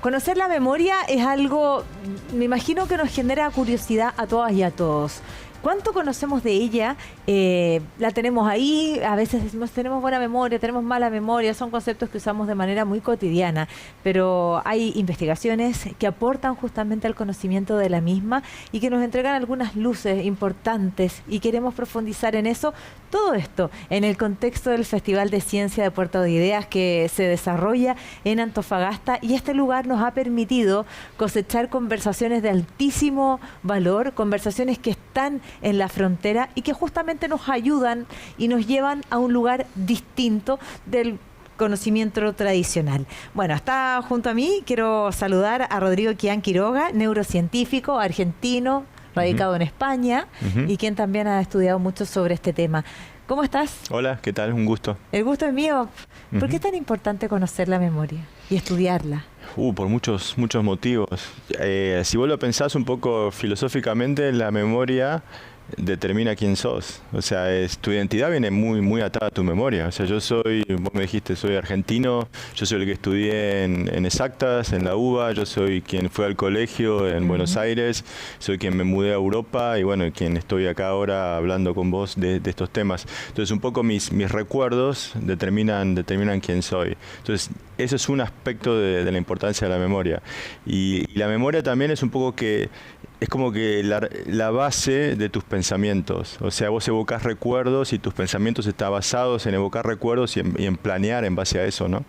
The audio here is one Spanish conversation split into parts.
conocer la memoria es algo, me imagino que nos genera curiosidad a todas y a todos. ¿Cuánto conocemos de ella? La tenemos ahí, a veces decimos tenemos buena memoria, tenemos mala memoria, son conceptos que usamos de manera muy cotidiana, pero hay investigaciones que aportan justamente al conocimiento de la misma y que nos entregan algunas luces importantes y queremos profundizar en eso. Todo esto en el contexto del Festival de Ciencia de Puerto de Ideas que se desarrolla en Antofagasta, y este lugar nos ha permitido cosechar conversaciones de altísimo valor, conversaciones que están en la frontera y que justamente nos ayudan y nos llevan a un lugar distinto del conocimiento tradicional. Bueno, está junto a mí, quiero saludar a Rodrigo Kian Quiroga, neurocientífico argentino, radicado en España y quien también ha estudiado mucho sobre este tema. ¿Cómo estás? Hola, ¿qué tal? Un gusto. El gusto es mío. ¿Por qué es tan importante conocer la memoria y estudiarla? Por muchos motivos. Si vos lo pensás un poco filosóficamente, la memoria determina quién sos. O sea, tu identidad viene muy atada a tu memoria. O sea, vos me dijiste, soy argentino, yo soy el que estudié en Exactas, en la UBA, yo soy quien fue al colegio en Buenos Aires, soy quien me mudé a Europa y bueno, quien estoy acá ahora hablando con vos de estos temas. Entonces, un poco mis recuerdos determinan quién soy. Entonces, eso es un aspecto de la importancia de la memoria. Y la memoria también es un poco que es como que la base de tus pensamientos. O sea, vos evocás recuerdos y tus pensamientos están basados en evocar recuerdos y en planear en base a eso, ¿no?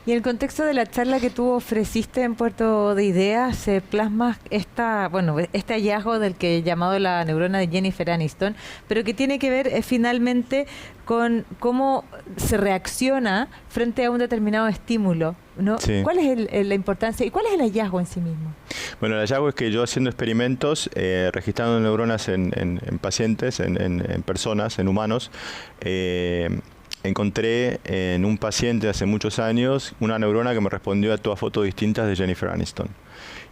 Y en el contexto de la charla que tú ofreciste en Puerto de Ideas, se plasma este hallazgo del que llamado la neurona de Jennifer Aniston, pero que tiene que ver finalmente con cómo se reacciona frente a un determinado estímulo, ¿no? Sí. ¿Cuál es la importancia y cuál es el hallazgo en sí mismo? Bueno, el hallazgo es que yo haciendo experimentos, registrando neuronas en pacientes, en personas, en humanos, encontré en un paciente hace muchos años una neurona que me respondió a todas fotos distintas de Jennifer Aniston.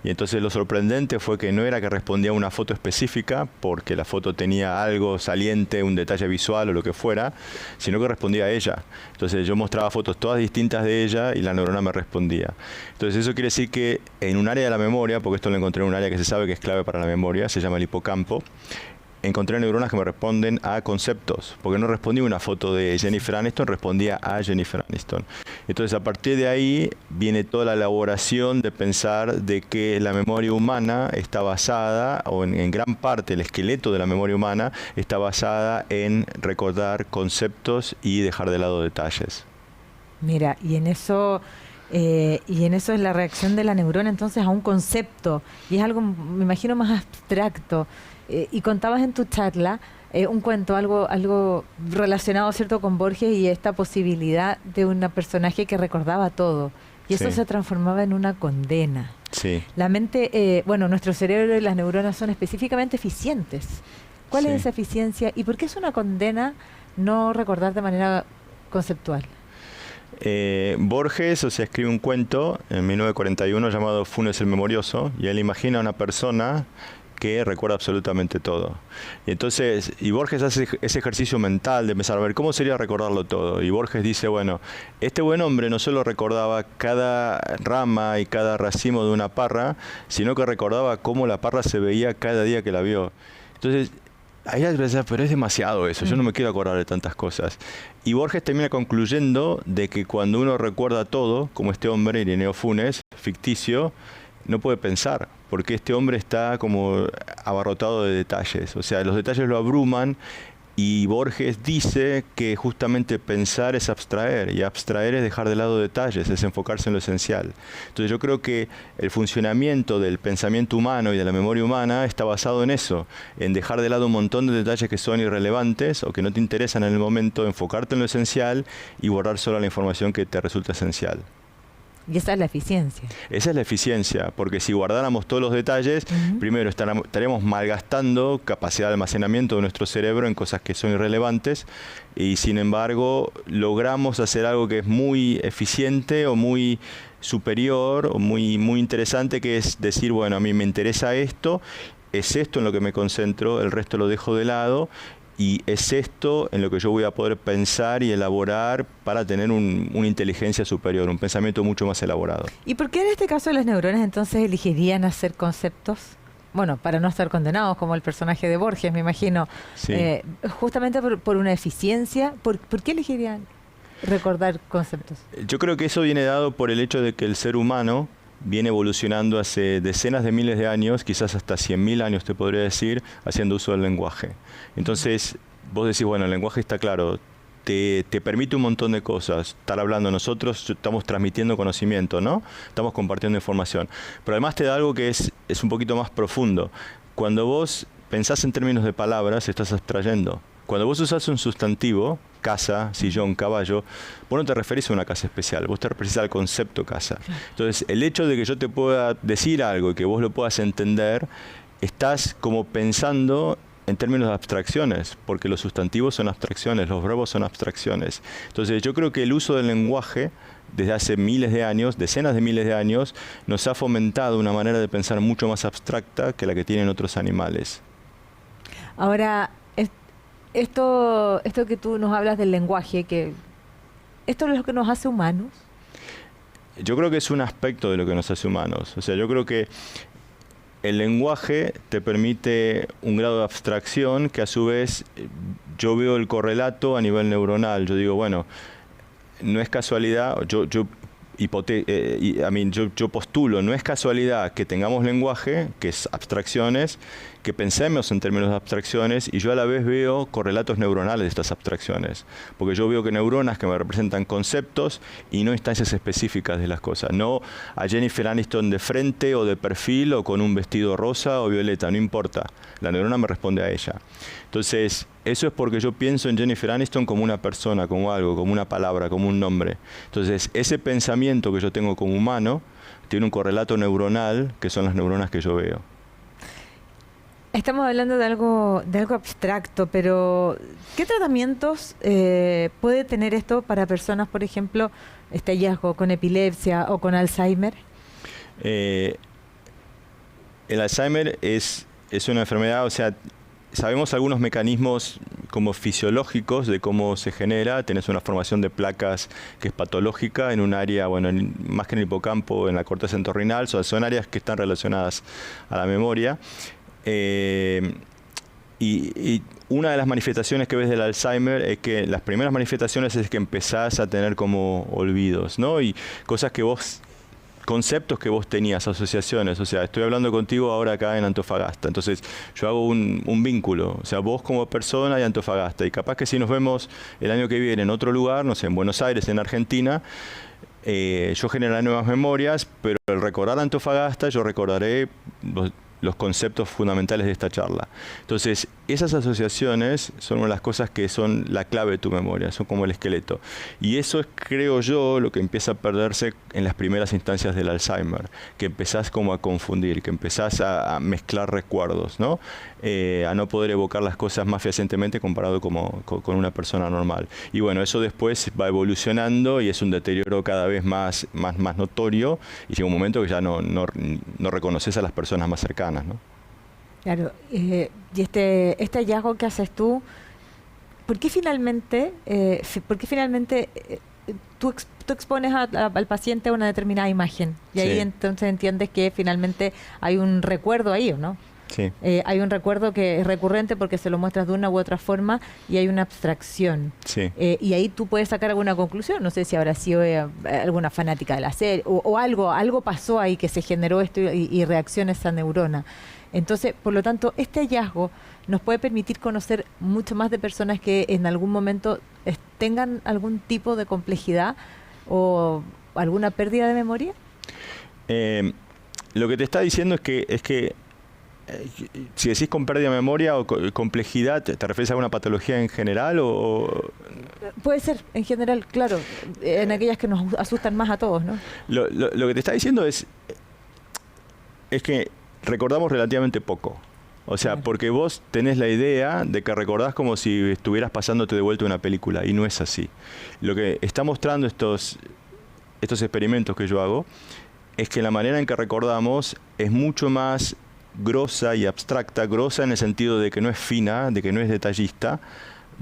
Y entonces lo sorprendente fue que no era que respondía a una foto específica, porque la foto tenía algo saliente, un detalle visual o lo que fuera, sino que respondía a ella. Entonces yo mostraba fotos todas distintas de ella y la neurona me respondía. Entonces eso quiere decir que en un área de la memoria, porque esto lo encontré en un área que se sabe que es clave para la memoria, se llama el hipocampo, encontré neuronas que me responden a conceptos, porque no respondía una foto de Jennifer Aniston, respondía a Jennifer Aniston. Entonces, a partir de ahí viene toda la elaboración de pensar de que la memoria humana está basada, o en gran parte el esqueleto de la memoria humana está basada en recordar conceptos y dejar de lado detalles. Mira, y en eso es la reacción de la neurona entonces a un concepto, y es algo, me imagino, más abstracto. Y contabas en tu charla un cuento, algo relacionado, ¿cierto?, con Borges y esta posibilidad de un personaje que recordaba todo. Y eso se transformaba en una condena. Sí. La mente, nuestro cerebro y las neuronas son específicamente eficientes. ¿Cuál es esa eficiencia y por qué es una condena no recordar de manera conceptual? Borges, escribe un cuento en 1941 llamado Funes el Memorioso, y él imagina a una persona que recuerda absolutamente todo. Y Borges hace ese ejercicio mental de pensar, a ver, ¿cómo sería recordarlo todo? Y Borges dice, bueno, este buen hombre no solo recordaba cada rama y cada racimo de una parra, sino que recordaba cómo la parra se veía cada día que la vio. Entonces, ahí hay veces, pero es demasiado eso, yo no me quiero acordar de tantas cosas. Y Borges termina concluyendo de que cuando uno recuerda todo, como este hombre, Ireneo Funes, ficticio, no puede pensar, porque este hombre está como abarrotado de detalles. O sea, los detalles lo abruman, y Borges dice que justamente pensar es abstraer, y abstraer es dejar de lado detalles, es enfocarse en lo esencial. Entonces yo creo que el funcionamiento del pensamiento humano y de la memoria humana está basado en eso, en dejar de lado un montón de detalles que son irrelevantes o que no te interesan en el momento, enfocarte en lo esencial y borrar solo la información que te resulta esencial. Y esa es la eficiencia. Esa es la eficiencia, porque si guardáramos todos los detalles, primero estaríamos malgastando capacidad de almacenamiento de nuestro cerebro en cosas que son irrelevantes, y sin embargo logramos hacer algo que es muy eficiente o muy superior o muy interesante, que es decir, bueno, a mí me interesa esto, es esto en lo que me concentro, el resto lo dejo de lado, y es esto en lo que yo voy a poder pensar y elaborar para tener una inteligencia superior, un pensamiento mucho más elaborado. ¿Y por qué en este caso las neuronas entonces elegirían hacer conceptos? Bueno, para no estar condenados como el personaje de Borges, me imagino. Sí. Justamente por una eficiencia. ¿Por qué elegirían recordar conceptos? Yo creo que eso viene dado por el hecho de que el ser humano viene evolucionando hace decenas de miles de años, quizás hasta 100.000 años te podría decir, haciendo uso del lenguaje. Entonces, vos decís, bueno, el lenguaje está claro, te permite un montón de cosas. Estar hablando nosotros, estamos transmitiendo conocimiento, ¿no? Estamos compartiendo información. Pero además te da algo que es un poquito más profundo. Cuando vos pensás en términos de palabras, estás abstrayendo. Cuando vos usás un sustantivo, casa, sillón, caballo, vos no te referís a una casa especial, vos te referís al concepto casa. Entonces, el hecho de que yo te pueda decir algo y que vos lo puedas entender, estás como pensando en términos de abstracciones, porque los sustantivos son abstracciones, los verbos son abstracciones. Entonces, yo creo que el uso del lenguaje, desde hace miles de años, decenas de miles de años, nos ha fomentado una manera de pensar mucho más abstracta que la que tienen otros animales. Ahora, esto que tú nos hablas del lenguaje, ¿esto es lo que nos hace humanos? Yo creo que es un aspecto de lo que nos hace humanos. O sea, yo creo que el lenguaje te permite un grado de abstracción que a su vez yo veo el correlato a nivel neuronal. Yo digo, bueno, no es casualidad, yo postulo, no es casualidad que tengamos lenguaje, que es abstracciones, que pensemos en términos de abstracciones, y yo a la vez veo correlatos neuronales de estas abstracciones. Porque yo veo que neuronas que me representan conceptos y no instancias específicas de las cosas. No a Jennifer Aniston de frente o de perfil o con un vestido rosa o violeta, no importa. La neurona me responde a ella. Entonces, eso es porque yo pienso en Jennifer Aniston como una persona, como algo, como una palabra, como un nombre. Entonces, ese pensamiento que yo tengo como humano tiene un correlato neuronal que son las neuronas que yo veo. Estamos hablando de algo abstracto, pero ¿qué tratamientos puede tener esto para personas, por ejemplo, este hallazgo con epilepsia o con Alzheimer? El Alzheimer es una enfermedad, o sea, sabemos algunos mecanismos como fisiológicos de cómo se genera. Tenés una formación de placas que es patológica en un área, bueno, más que en el hipocampo, en la corteza entorrinal, son áreas que están relacionadas a la memoria. Y una de las manifestaciones que ves del Alzheimer es que las primeras manifestaciones es que empezás a tener como olvidos, ¿no? Y cosas que conceptos que vos tenías, asociaciones. O sea, estoy hablando contigo ahora acá en Antofagasta. Entonces, yo hago un vínculo. O sea, vos como persona y Antofagasta. Y capaz que si nos vemos el año que viene en otro lugar, no sé, en Buenos Aires, en Argentina, yo generaré nuevas memorias, pero al recordar Antofagasta, yo recordaré los conceptos fundamentales de esta charla. Entonces, esas asociaciones son una de las cosas que son la clave de tu memoria, son como el esqueleto. Y eso es, creo yo, lo que empieza a perderse en las primeras instancias del Alzheimer, que empezás como a confundir, que empezás a mezclar recuerdos, ¿no? A no poder evocar las cosas más fehacientemente comparado con una persona normal. Y bueno, eso después va evolucionando y es un deterioro cada vez más notorio, y llega un momento que ya no reconoces a las personas más cercanas, ¿no? Claro, y este hallazgo que haces tú, ¿por qué finalmente tú expones al paciente a una determinada imagen? Y ahí entonces entiendes que finalmente hay un recuerdo ahí, ¿o no? Sí. Hay un recuerdo que es recurrente porque se lo muestras de una u otra forma y hay una abstracción. Sí. Y ahí tú puedes sacar alguna conclusión. No sé si habrá sido alguna fanática de la serie o algo pasó ahí que se generó esto y reacciona esa neurona. Entonces, por lo tanto, este hallazgo nos puede permitir conocer mucho más de personas que en algún momento tengan algún tipo de complejidad o alguna pérdida de memoria. Lo que te está diciendo es que si decís con pérdida de memoria o complejidad, ¿te refieres a una patología en general o...? Puede ser, en general, claro, en aquellas que nos asustan más a todos, ¿no? Lo que te está diciendo es que recordamos relativamente poco. O sea, porque vos tenés la idea de que recordás como si estuvieras pasándote de vuelta una película, y no es así. Lo que está mostrando estos experimentos que yo hago es que la manera en que recordamos es mucho más grosa y abstracta, grosa en el sentido de que no es fina, de que no es detallista,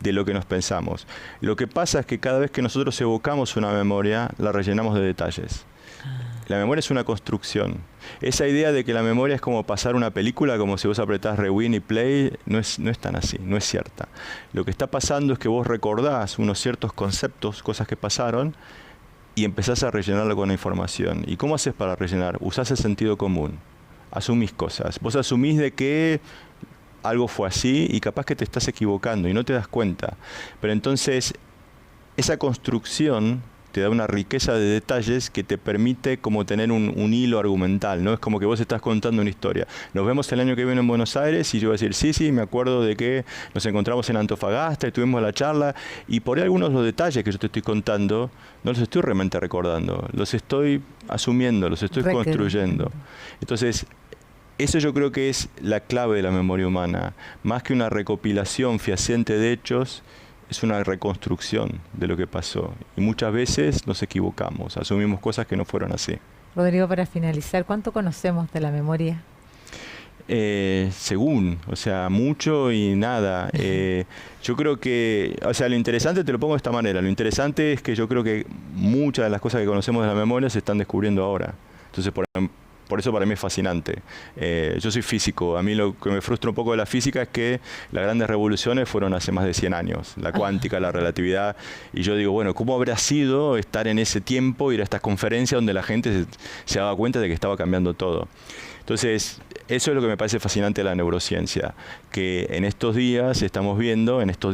de lo que nos pensamos. Lo que pasa es que cada vez que nosotros evocamos una memoria, la rellenamos de detalles. La memoria es una construcción. Esa idea de que la memoria es como pasar una película, como si vos apretás rewind y play, no es tan así, no es cierta. Lo que está pasando es que vos recordás unos ciertos conceptos, cosas que pasaron, y empezás a rellenarlo con la información. ¿Y cómo haces para rellenar? Usás el sentido común. Asumís cosas. Vos asumís de que algo fue así y capaz que te estás equivocando y no te das cuenta. Pero entonces, esa construcción te da una riqueza de detalles que te permite como tener un hilo argumental, ¿no? Es como que vos estás contando una historia. Nos vemos el año que viene en Buenos Aires y yo voy a decir, sí, me acuerdo de que nos encontramos en Antofagasta y tuvimos la charla, y por ahí algunos de los detalles que yo te estoy contando no los estoy realmente recordando, los estoy asumiendo, los estoy construyendo. Entonces, eso yo creo que es la clave de la memoria humana. Más que una recopilación fehaciente de hechos, es una reconstrucción de lo que pasó. Y muchas veces nos equivocamos, asumimos cosas que no fueron así. Rodrigo, para finalizar, ¿cuánto conocemos de la memoria? Según, o sea, mucho y nada. Yo creo que, o sea, lo interesante, te lo pongo de esta manera, lo interesante es que yo creo que muchas de las cosas que conocemos de la memoria se están descubriendo ahora. Entonces, por eso para mí es fascinante. Yo soy físico, a mí lo que me frustra un poco de la física es que las grandes revoluciones fueron hace más de 100 años, la cuántica, la relatividad, y yo digo, bueno, ¿cómo habrá sido estar en ese tiempo, ir a estas conferencias donde la gente se daba cuenta de que estaba cambiando todo? Entonces, eso es lo que me parece fascinante de la neurociencia, que en estos días estamos viendo, en estos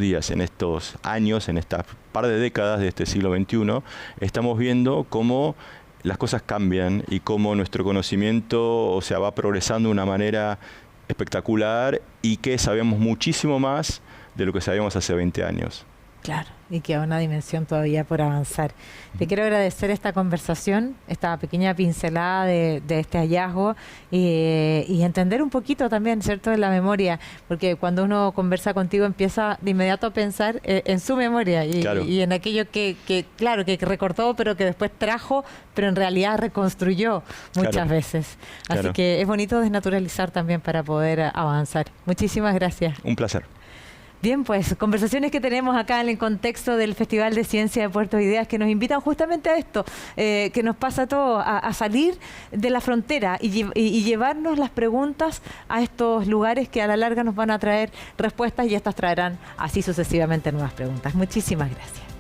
años, en estas par de décadas de este siglo XXI, estamos viendo cómo las cosas cambian y cómo nuestro conocimiento, o sea, va progresando de una manera espectacular y que sabemos muchísimo más de lo que sabíamos hace 20 años. Claro, y que hay una dimensión todavía por avanzar. Te quiero agradecer esta conversación, esta pequeña pincelada de este hallazgo y entender un poquito también, ¿cierto?, de la memoria, porque cuando uno conversa contigo empieza de inmediato a pensar en su memoria y en aquello que recordó, pero que después trajo, pero en realidad reconstruyó muchas veces. Así que es bonito desnaturalizar también para poder avanzar. Muchísimas gracias. Un placer. Bien, pues conversaciones que tenemos acá en el contexto del Festival de Ciencia de Puerto Ideas que nos invitan justamente a esto, que nos pasa a todos, a salir de la frontera y llevarnos las preguntas a estos lugares que a la larga nos van a traer respuestas y estas traerán así sucesivamente nuevas preguntas. Muchísimas gracias.